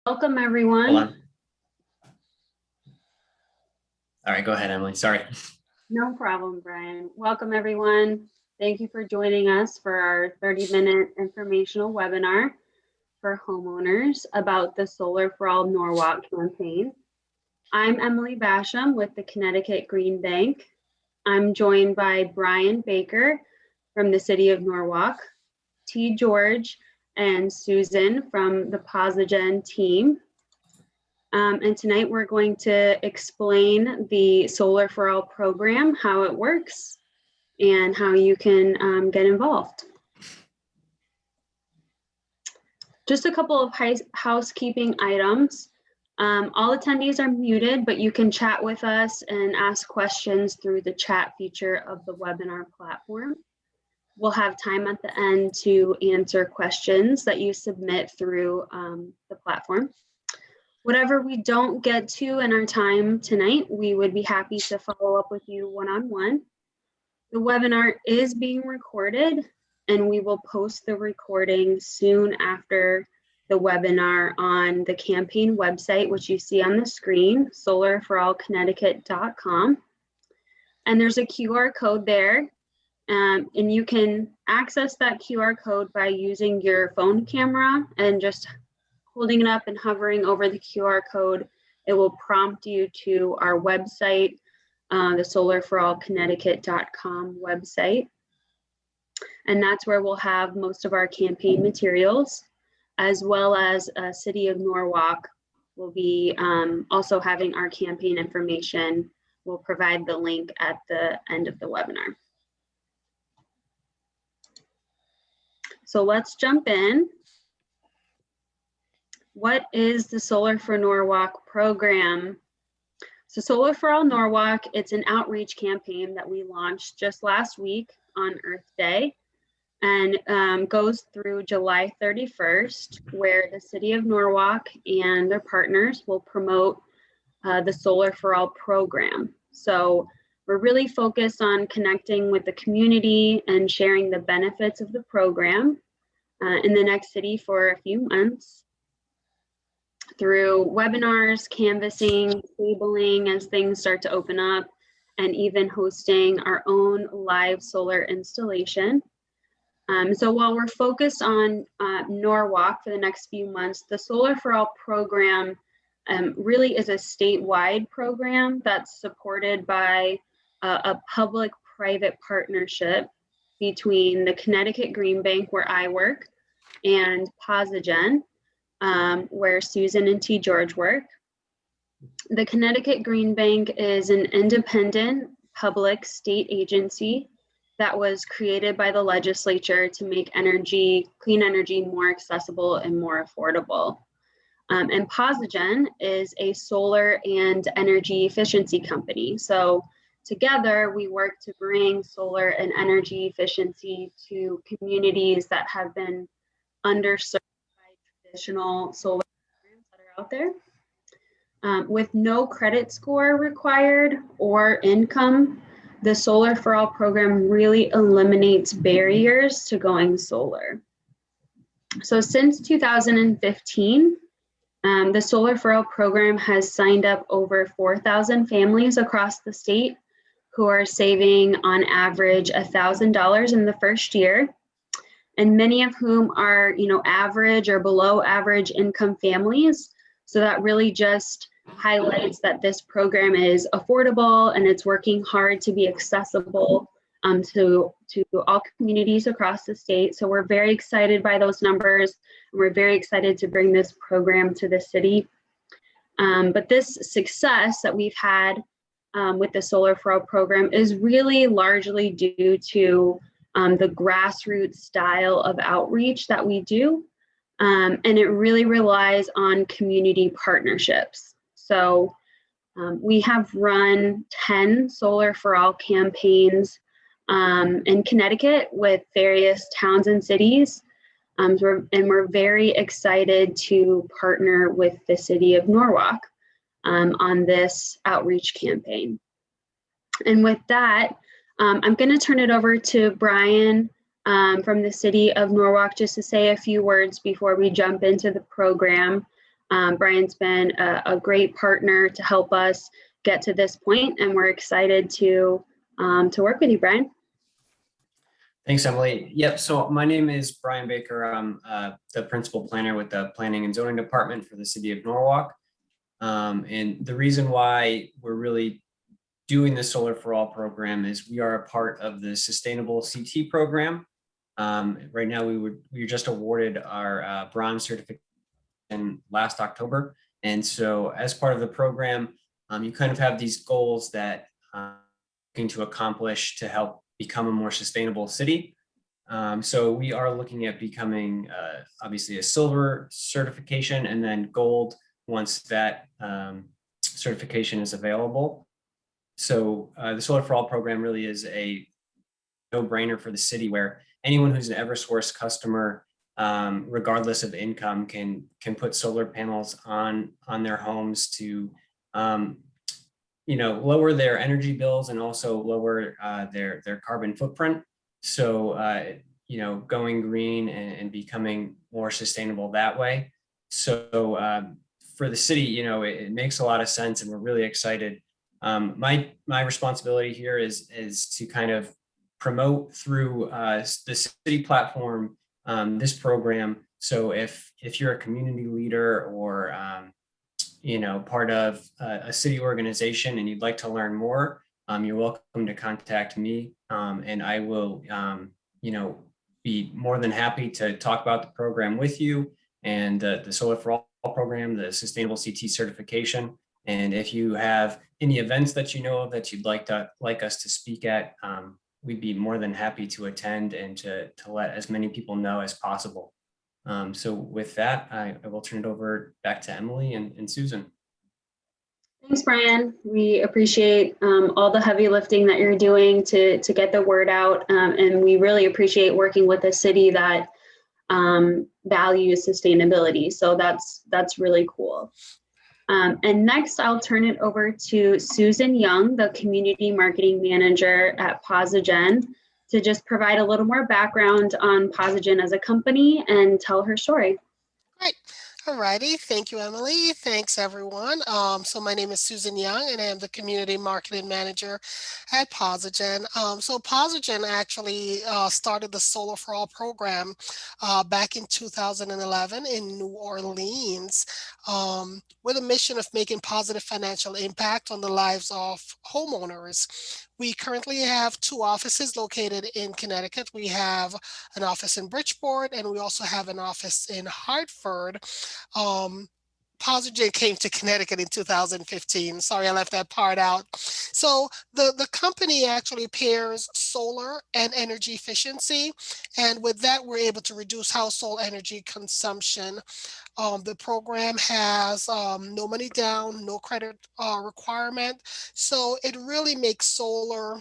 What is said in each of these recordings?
Welcome, Hold everyone. on. All right, go ahead, Emily. Sorry. No problem, Brian. Welcome, everyone. Thank you for joining us for our 30-minute informational webinar for homeowners about the Solar for All Norwalk campaign. I'm Emily Basham with the Connecticut Green Bank. I'm joined by Brian Baker from the City of Norwalk, T. George and Susan from the Posigen team. And tonight we're going to explain the Solar for All program, how it works, and how you can get involved. Just a couple of housekeeping items. All attendees are muted, but you can chat with us and ask questions through the chat feature of the webinar platform. We'll have time at the end to answer questions that you submit through the platform. Whatever we don't get to in our time tonight, we would be happy to follow up with you one-on-one. The webinar is being recorded, and we will post the recording soon after the webinar on the campaign website, which you see on the screen, solarforallconnecticut.com. And there's a QR code there, and you can access that QR code by using your phone camera and just holding it up and hovering over the QR code. It will prompt you to our website, the solarforallconnecticut.com website. And that's where we'll have most of our campaign materials, as well as City of Norwalk will be also having our campaign information. We'll provide the link at the end of the webinar. So let's jump in. What is the Solar for Norwalk program? So Solar for All Norwalk, it's an outreach campaign that we launched just last week on Earth Day, and goes through July 31st, where the City of Norwalk and their partners will promote the Solar for All program. So we're really focused on connecting with the community and sharing the benefits of the program in the next city for a few months, through webinars, canvassing, tabling as things start to open up, and even hosting our own live solar installation. So while we're focused on Norwalk for the next few months, the Solar for All program really is a statewide program that's supported by a public-private partnership between the Connecticut Green Bank, where I work, and Posigen, where Susan and T. George work. The Connecticut Green Bank is an independent public state agency that was created by the legislature to make clean energy more accessible and more affordable. And Posigen is a solar and energy efficiency company. So together we work to bring solar and energy efficiency to communities that have been underserved additional solar programs that are out there. With no credit score required or income, the Solar for All program really eliminates barriers to going solar. So since 2015, the Solar for All program has signed up over 4,000 families across the state who are saving on average $1,000 in the first year, and many of whom are, average or below average income families. So that really just highlights that this program is affordable and it's working hard to be accessible to all communities across the state. So we're very excited by those numbers, and we're very excited to bring this program to the city. But this success that we've had with the Solar for All program is really largely due to the grassroots style of outreach that we do. And it really relies on community partnerships. So we have run 10 Solar for All campaigns in Connecticut with various towns and cities. And we're very excited to partner with the City of Norwalk on this outreach campaign. And with that, I'm going to turn it over to Brian from the City of Norwalk just to say a few words before we jump into the program. Brian's been a great partner to help us get to this point, and we're excited to work with you, Brian. Thanks, Emily. Yep. So my name is Brian Baker. I'm the principal planner with the Planning and Zoning Department for the city of Norwalk. And the reason why we're really doing the Solar for All program is we are a part of the Sustainable CT program. Right now, we were just awarded our bronze certification last October. And so as part of the program, you kind of have these goals that looking to accomplish to help become a more sustainable city. So we are looking at becoming obviously a silver certification and then gold once that certification is available. So the Solar for All program really is a no-brainer for the city, where anyone who's an Eversource customer, regardless of income, can put solar panels on their homes to lower their energy bills and also lower their carbon footprint. So going green and becoming more sustainable that way. So for the city, it makes a lot of sense, and we're really excited. My responsibility here is to kind of promote through the city platform this program. So if you're a community leader or part of a city organization and you'd like to learn more, you're welcome to contact me, and I will be more than happy to talk about the program with you and the Solar for All program, the Sustainable CT certification. And if you have any events that you know of that you'd like us to speak at, we'd be more than happy to attend and to let as many people know as possible. So with that, I will turn it over back to Emily and Susan. Thanks, Brian. We appreciate all the heavy lifting that you're doing to get the word out, and we really appreciate working with a city that values sustainability. So that's really cool. And next, I'll turn it over to Susan Young, the Community Marketing Manager at Posigen, to just provide a little more background on Posigen as a company and tell her story. Great. All righty. Thank you, Emily. Thanks, everyone. So my name is Susan Young, and I am the Community Marketing Manager at Posigen. So Posigen actually started the Solar for All program back in 2011 in New Orleans with a mission of making positive financial impact on the lives of homeowners. We currently have 2 offices located in Connecticut. We have an office in Bridgeport, and we also have an office in Hartford. Posigen came to Connecticut in 2015. Sorry, I left that part out. So the company actually pairs solar and energy efficiency. And with that, we're able to reduce household energy consumption. The program has no money down, no credit requirement. So it really makes solar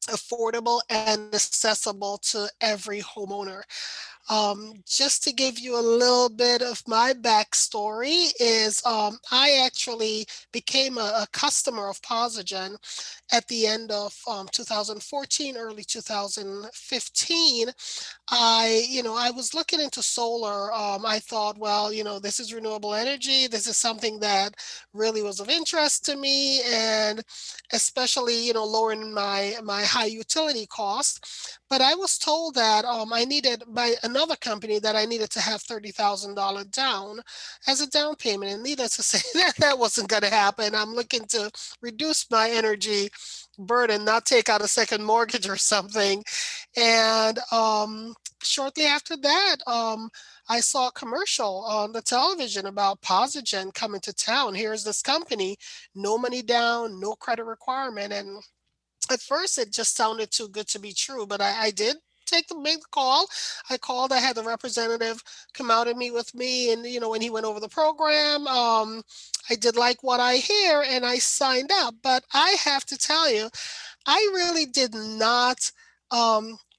affordable and accessible to every homeowner. Just to give you a little bit of my backstory is I actually became a customer of Posigen at the end of 2014, early 2015. I was looking into solar. I thought, well, this is renewable energy. This is something that really was of interest to me, and especially, lowering my high utility costs. But I was told that I needed by another company that I needed to have $30,000 down as a down payment. And needless to say, that wasn't going to happen. I'm looking to reduce my energy burden, not take out a second mortgage or something. And shortly after that, I saw a commercial on the television about Posigen coming to town. Here's this company, no money down, no credit requirement. And at first it just sounded too good to be true, but I did make the call. I called, I had the representative come out and meet with me. And, when he went over the program, I did like what I hear and I signed up. But I have to tell you, I really did not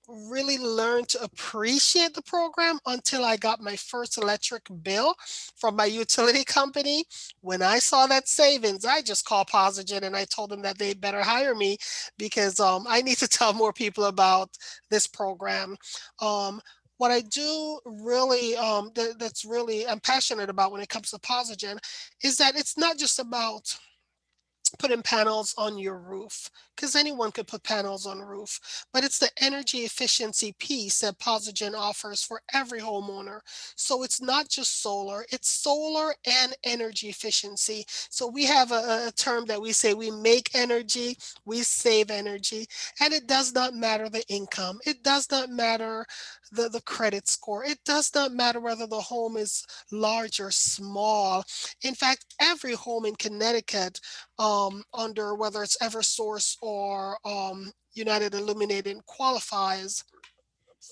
really learn to appreciate the program until I got my first electric bill from my utility company. When I saw that savings, I just called Posigen and I told them that they better hire me because I need to tell more people about this program. What I do really, that's really I'm passionate about when it comes to Posigen is that it's not just about putting panels on your roof, because anyone could put panels on a roof, but it's the energy efficiency piece that Posigen offers for every homeowner. So it's not just solar, it's solar and energy efficiency. So we have a term that we say: we make energy, we save energy, and it does not matter the income, it does not matter the credit score, it does not matter whether the home is large or small. In fact, every home in Connecticut, under whether it's Eversource or United Illuminating, qualifies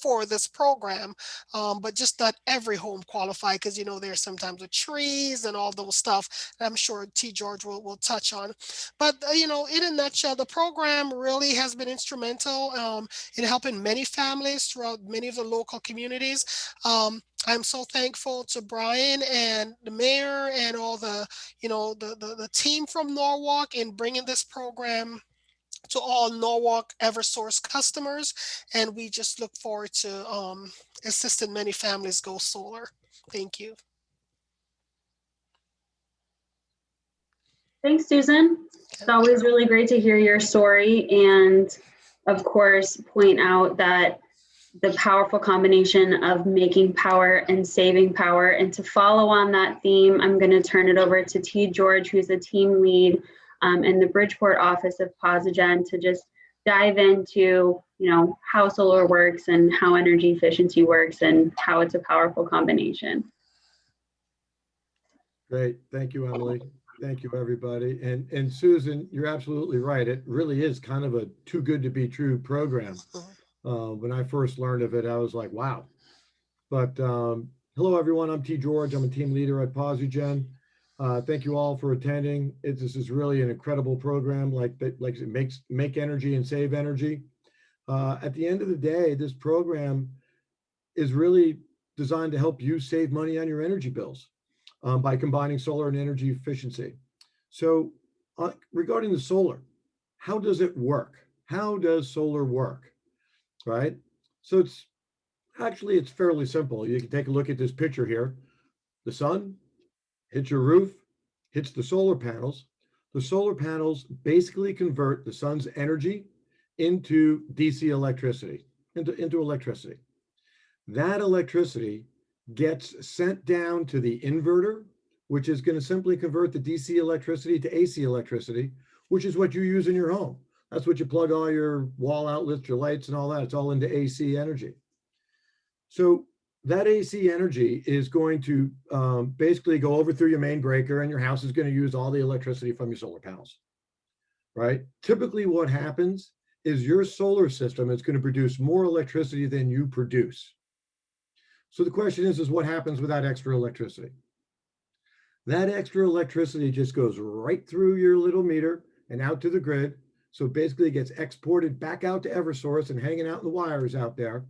for this program, but just not every home qualify, because there's sometimes with trees and all those stuff that I'm sure T. George will touch on. But in a nutshell, the program really has been instrumental in helping many families throughout many of the local communities. I'm so thankful to Brian and the mayor and all the team from Norwalk in bringing this program to all Norwalk Eversource customers, and we just look forward to assisting many families go solar. Thank you. Thanks, Susan. It's always really great to hear your story, and of course, point out that the powerful combination of making power and saving power. And to follow on that theme, I'm going to turn it over to T. George, who's a team lead in the Bridgeport office of Posigen, to just dive into how solar works and how energy efficiency works and how it's a powerful combination. Great. Thank you, Emily. Thank you, everybody. And Susan, you're absolutely right. It really is kind of a too good to be true program. When I first learned of it, I was like, wow. But hello, everyone. I'm T. George. I'm a team leader at Posigen. Thank you all for attending. This is really an incredible program, like it make energy and save energy. At the end of the day, this program is really designed to help you save money on your energy bills by combining solar and energy efficiency. So regarding the solar, how does it work? How does solar work? Right? So it's fairly simple. You can take a look at this picture here. The sun hits your roof, hits the solar panels. The solar panels basically convert the sun's energy into DC electricity, into electricity. That electricity gets sent down to the inverter, which is going to simply convert the DC electricity to AC electricity, which is what you use in your home. That's what you plug all your wall outlets, your lights and all that. It's all into AC energy. So that AC energy is going to basically go over through your main breaker, and your house is going to use all the electricity from your solar panels, right? Typically what happens is your solar system is going to produce more electricity than you produce. So the question is what happens with that extra electricity? That extra electricity just goes right through your little meter and out to the grid. So basically it gets exported back out to Eversource and hanging out in the wires out there.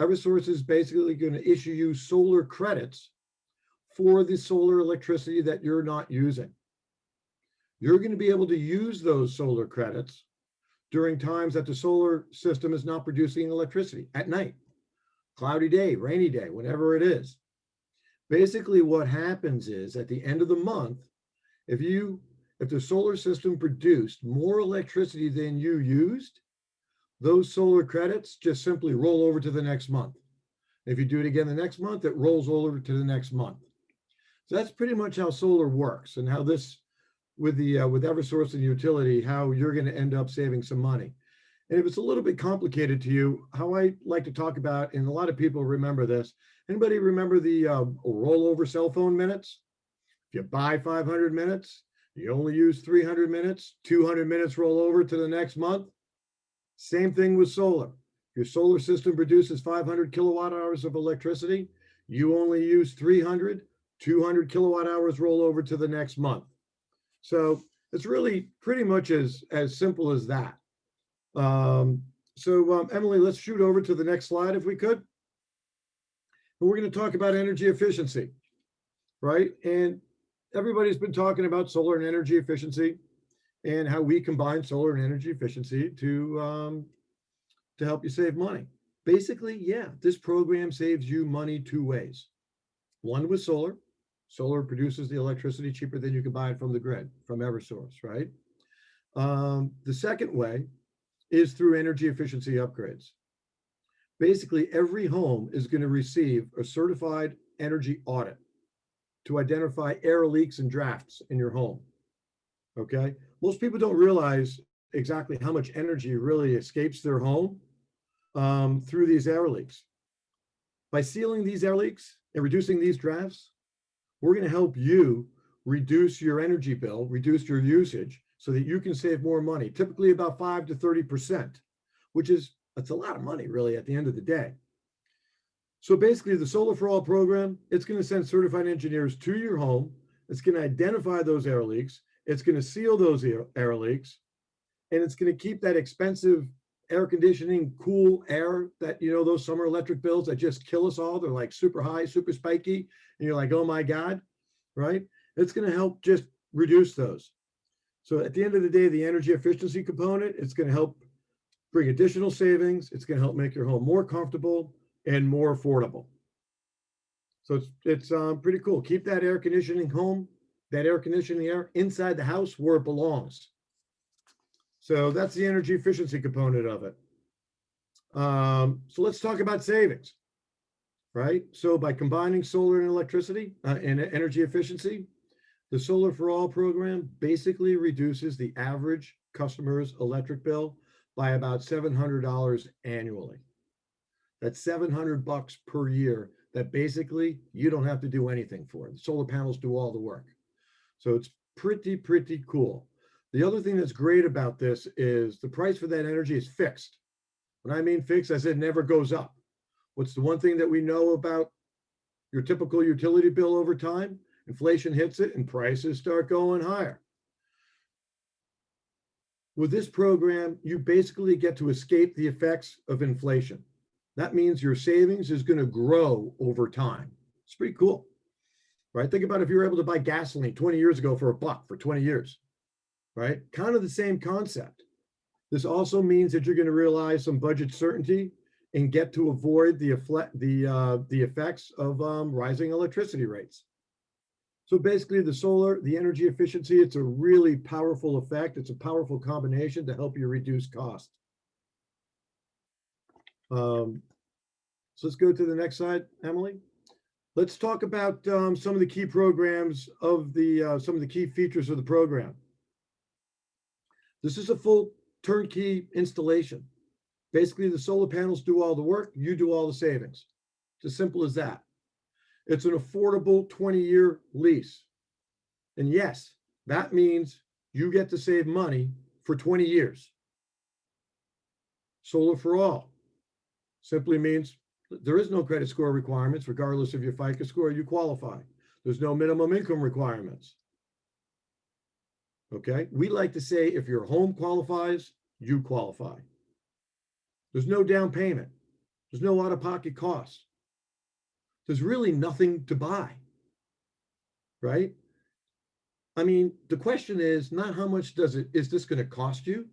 Eversource is basically going to issue you solar credits for the solar electricity that you're not using. You're going to be able to use those solar credits during times that the solar system is not producing electricity, at night, cloudy day, rainy day, whatever it is. Basically what happens is at the end of the month, if the solar system produced more electricity than you used, those solar credits just simply roll over to the next month. If you do it again the next month, it rolls over to the next month. So that's pretty much how solar works, and how this, with Eversource and utility, how you're going to end up saving some money. And if it's a little bit complicated to you, how I like to talk about, and a lot of people remember this, anybody remember the rollover cell phone minutes? If you buy 500 minutes, you only use 300 minutes, 200 minutes roll over to the next month. Same thing with solar. Your solar system produces 500 kilowatt hours of electricity. You only use 300, 200 kilowatt hours roll over to the next month. So it's really pretty much as simple as that. Emily, let's shoot over to the next slide if we could. And we're going to talk about energy efficiency, right? And everybody's been talking about solar and energy efficiency and how we combine solar and energy efficiency to help you save money. basically, yeah, this program saves you money two ways. One with solar. Solar produces the electricity cheaper than you can buy it from the grid, from Eversource, right? The second way is through energy efficiency upgrades. Basically, every home is going to receive a certified energy audit to identify air leaks and drafts in your home. Okay, most people don't realize exactly how much energy really escapes their home through these air leaks. By sealing these air leaks and reducing these drafts, we're going to help you reduce your energy bill, reduce your usage, so that you can save more money, typically about 5 to 30%, which is, that's a lot of money really at the end of the day. So basically the Solar for All program, it's going to send certified engineers to your home. It's going to identify those air leaks. It's going to seal those air leaks, and it's going to keep that expensive air conditioning, cool air that, you know, those summer electric bills that just kill us all. They're like super high, super spiky. And you're like, oh my God, right? It's going to help just reduce those. So at the end of the day, the energy efficiency component, it's going to help bring additional savings. It's going to help make your home more comfortable and more affordable. So it's pretty cool. Keep that air conditioning home, that air conditioning air inside the house where it belongs. So that's the energy efficiency component of it. So let's talk about savings, right? So by combining solar and electricity and energy efficiency, the Solar for All program basically reduces the average customer's electric bill by about $700 annually. That's $700 per year that basically you don't have to do anything for. The solar panels do all the work. So it's pretty cool. The other thing that's great about this is the price for that energy is fixed. When I mean fixed, I said never goes up. What's the one thing that we know about your typical utility bill over time? Inflation hits it and prices start going higher. With this program, you basically get to escape the effects of inflation. That means your savings is going to grow over time. It's pretty cool, right? Think about if you were able to buy gasoline 20 years ago for $1 for 20 years, right? Kind of the same concept. This also means that you're going to realize some budget certainty and get to avoid the effects of rising electricity rates. So basically the solar, the energy efficiency, it's a really powerful effect. It's a powerful combination to help you reduce cost. So let's go to the next slide, Emily. Let's talk about some of the key programs of the, some of the key features of the program. This is a full turnkey installation. Basically, the solar panels do all the work, you do all the savings. It's as simple as that. It's an affordable 20-year lease. And yes, that means you get to save money for 20 years. Solar for All simply means there is no credit score requirements, regardless of your FICO score, you qualify. There's no minimum income requirements. Okay, we like to say if your home qualifies, you qualify. There's no down payment. There's no out-of-pocket costs. There's really nothing to buy, right? I mean, the question is not how much is this going to cost you?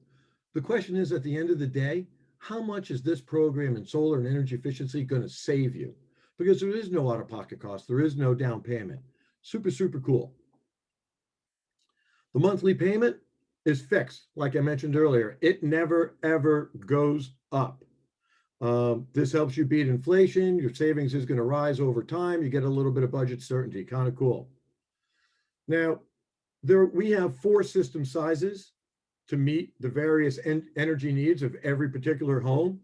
The question is, at the end of the day, how much is this program in solar and energy efficiency going to save you? Because there is no out-of-pocket cost. There is no down payment. Super cool. The monthly payment is fixed. Like I mentioned earlier, it never, ever goes up. This helps you beat inflation. Your savings is going to rise over time. You get a little bit of budget certainty. Kind of cool. Now, we have 4 system sizes to meet the various energy needs of every particular home.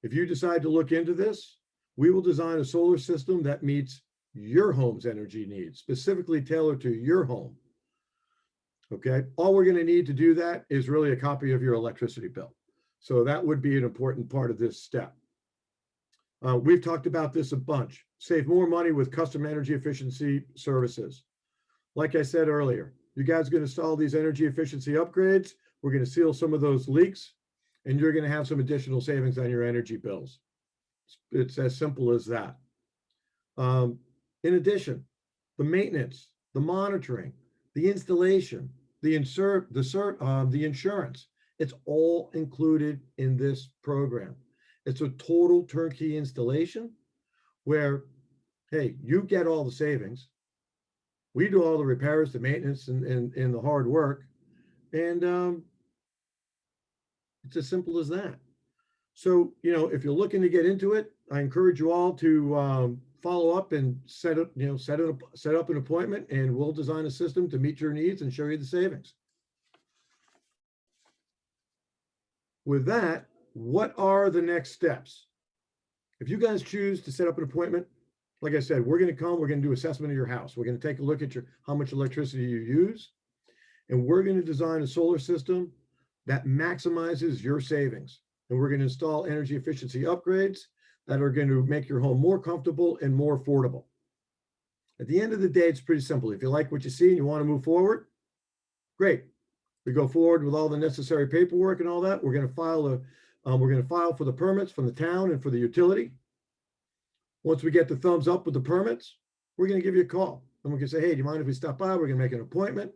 If you decide to look into this, we will design a solar system that meets your home's energy needs, specifically tailored to your home. Okay, all we're going to need to do that is really a copy of your electricity bill. So that would be an important part of this step. We've talked about this a bunch. Save more money with custom energy efficiency services. Like I said earlier, you guys are going to install these energy efficiency upgrades. We're going to seal some of those leaks, and you're going to have some additional savings on your energy bills. It's as simple as that. In addition, the maintenance, the monitoring, the installation, the insurance, it's all included in this program. It's a total turnkey installation where, hey, you get all the savings. We do all the repairs, the maintenance, and the hard work. And it's as simple as that. So, if you're looking to get into it, I encourage you all to follow up and set up an appointment, and we'll design a system to meet your needs and show you the savings. With that, what are the next steps? If you guys choose to set up an appointment, like I said, we're going to come, we're going to do assessment of your house. We're going to take a look at how much electricity you use, and we're going to design a solar system that maximizes your savings. And we're going to install energy efficiency upgrades that are going to make your home more comfortable and more affordable. At the end of the day, it's pretty simple. If you like what you see and you want to move forward, great. We go forward with all the necessary paperwork and all that. We're going to file for the permits from the town and for the utility. Once we get the thumbs up with the permits, we're going to give you a call. And we can say, hey, do you mind if we stop by? We're going to make an appointment,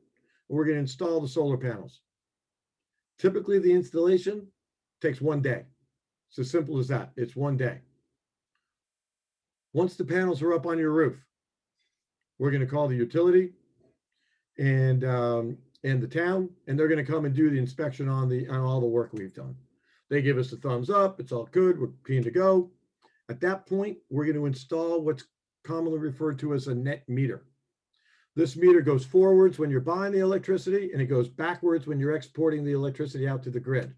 and we're going to install the solar panels. Typically, the installation takes 1 day. It's as simple as that. It's 1 day. Once the panels are up on your roof, we're going to call the utility and the town, and they're going to come and do the inspection on all the work we've done. They give us the thumbs up. It's all good. We're keen to go. At that point, we're going to install what's commonly referred to as a net meter. This meter goes forwards when you're buying the electricity, and it goes backwards when you're exporting the electricity out to the grid.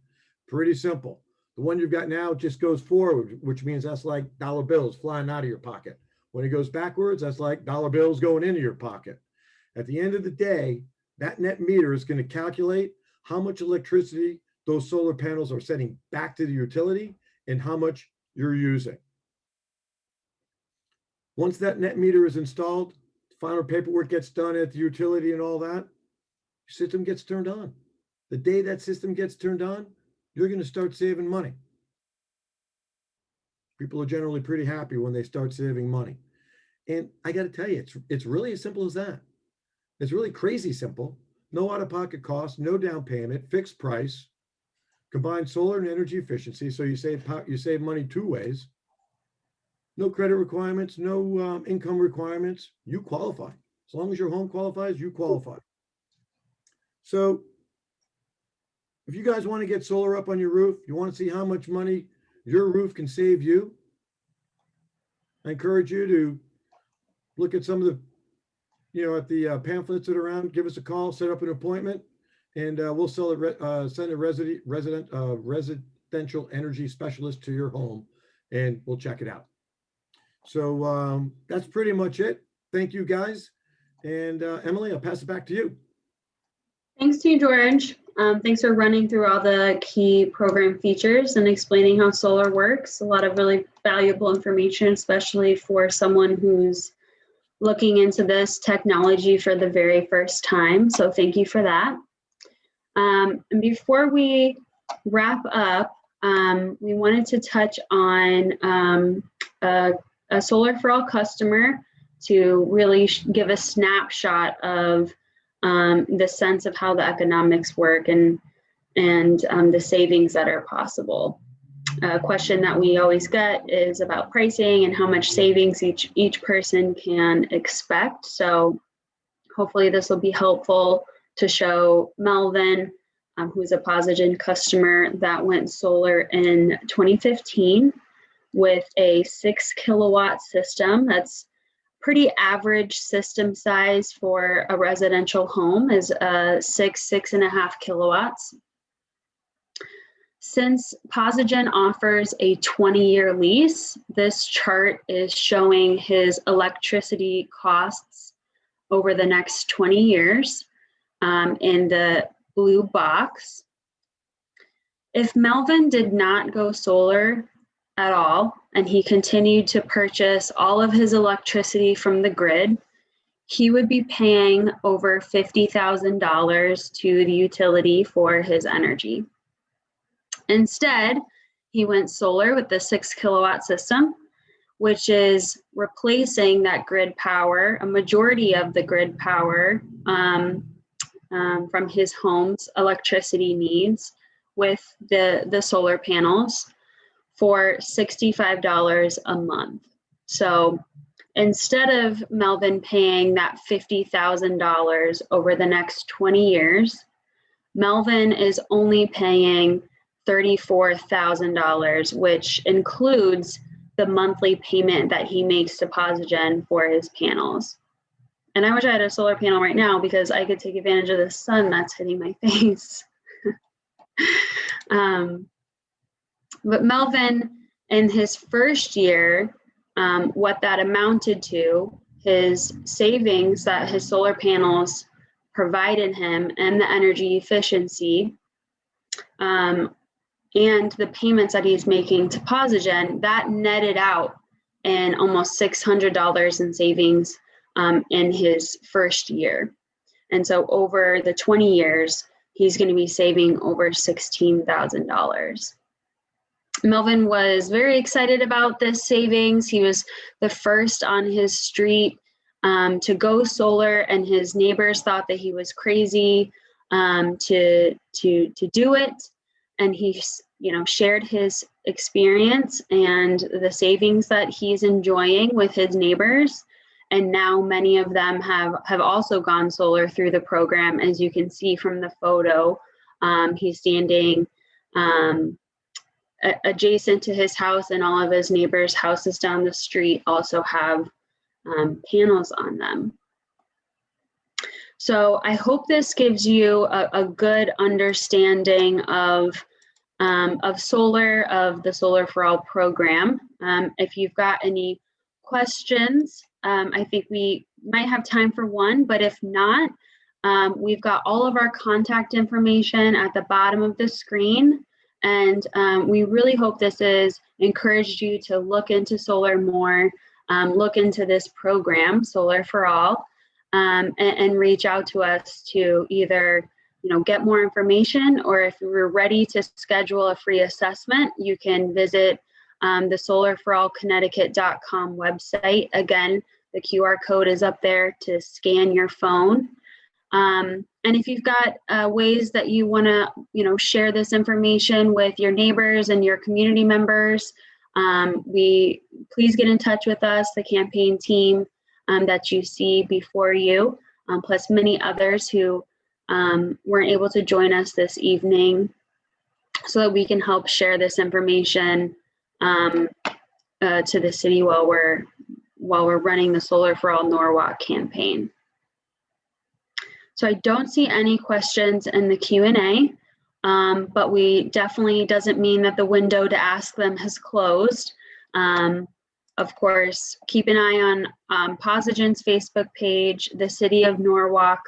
Pretty simple. The one you've got now just goes forward, which means that's like dollar bills flying out of your pocket. When it goes backwards, that's like dollar bills going into your pocket. At the end of the day, that net meter is going to calculate how much electricity those solar panels are sending back to the utility and how much you're using. Once that net meter is installed, final paperwork gets done at the utility and all that, your system gets turned on. The day that system gets turned on, you're going to start saving money. People are generally pretty happy when they start saving money. And I got to tell you, it's really as simple as that. It's really crazy simple. No out-of-pocket cost, no down payment, fixed price, combined solar and energy efficiency. So you save money 2 ways. No credit requirements, no income requirements. You qualify. As long as your home qualifies, you qualify. So if you guys want to get solar up on your roof, you want to see how much money your roof can save you, I encourage you to look at some of the, at the pamphlets that are around. Give us a call, set up an appointment, and we'll send a residential energy specialist to your home, and we'll check it out. So that's pretty much it. Thank you, guys. And Emily, I'll pass it back to you. Thanks to you, George. Thanks for running through all the key program features and explaining how solar works. A lot of really valuable information, especially for someone who's looking into this technology for the very first time. So thank you for that. And before we wrap up, we wanted to touch on a Solar for All customer to really give a snapshot of the sense of how the economics work and the savings that are possible. A question that we always get is about pricing and how much savings each person can expect. So hopefully this will be helpful to show Melvin, who's a Posigen customer that went solar in 2015 with a 6 kilowatt system. That's pretty average system size for a residential home is 6.5 kilowatts. Since Posigen offers a 20-year lease, this chart is showing his electricity costs over the next 20 years in the blue box. If Melvin did not go solar at all, and he continued to purchase all of his electricity from the grid, he would be paying over $50,000 to the utility for his energy. Instead, he went solar with the 6 kilowatt system, which is replacing that grid power, a majority of the grid power from his home's electricity needs with the solar panels. for $65 a month. So instead of Melvin paying that $50,000 over the next 20 years, Melvin is only paying $34,000, which includes the monthly payment that he makes to Posigen for his panels. And I wish I had a solar panel right now because I could take advantage of the sun that's hitting my face. But Melvin, in his first year, what that amounted to, his savings that his solar panels provided him and the energy efficiency, and the payments that he's making to Posigen, that netted out in almost $600 in savings in his first year. And so over the 20 years, he's going to be saving over $16,000. Melvin was very excited about this savings. He was the first on his street to go solar, and his neighbors thought that he was crazy to do it. And he, shared his experience and the savings that he's enjoying with his neighbors. And now many of them have also gone solar through the program. As you can see from the photo, he's standing adjacent to his house, and all of his neighbors' houses down the street also have panels on them. So I hope this gives you a good understanding of solar, of the Solar for All program. If you've got any questions, I think we might have time for one, but if not, we've got all of our contact information at the bottom of the screen. And we really hope this has encouraged you to look into solar more, look into this program, Solar for All, and reach out to us to either get more information, or if you're ready to schedule a free assessment, you can visit the solarforallconnecticut.com website. Again, the QR code is up there to scan your phone. And if you've got ways that you want to, share this information with your neighbors and your community members, please get in touch with us, the campaign team that you see before you, plus many others who weren't able to join us this evening, so that we can help share this information to the city while we're running the Solar for All Norwalk campaign. So I don't see any questions in the Q&A, but we definitely doesn't mean that the window to ask them has closed. Of course, keep an eye on Posigen's Facebook page, the City of Norwalk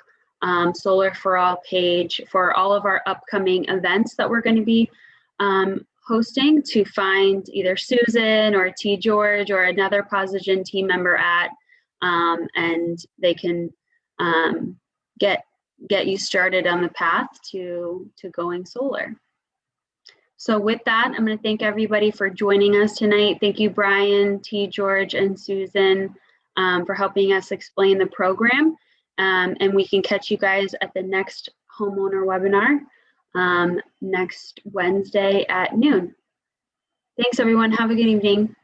Solar for All page for all of our upcoming events that we're going to be hosting, to find either Susan or T. George or another Posigen team member at, and they can get you started on the path to going solar. So with that, I'm going to thank everybody for joining us tonight. Thank you, Brian, T. George, and Susan for helping us explain the program. And we can catch you guys at the next homeowner webinar next Wednesday at noon. Thanks, everyone. Have a good evening.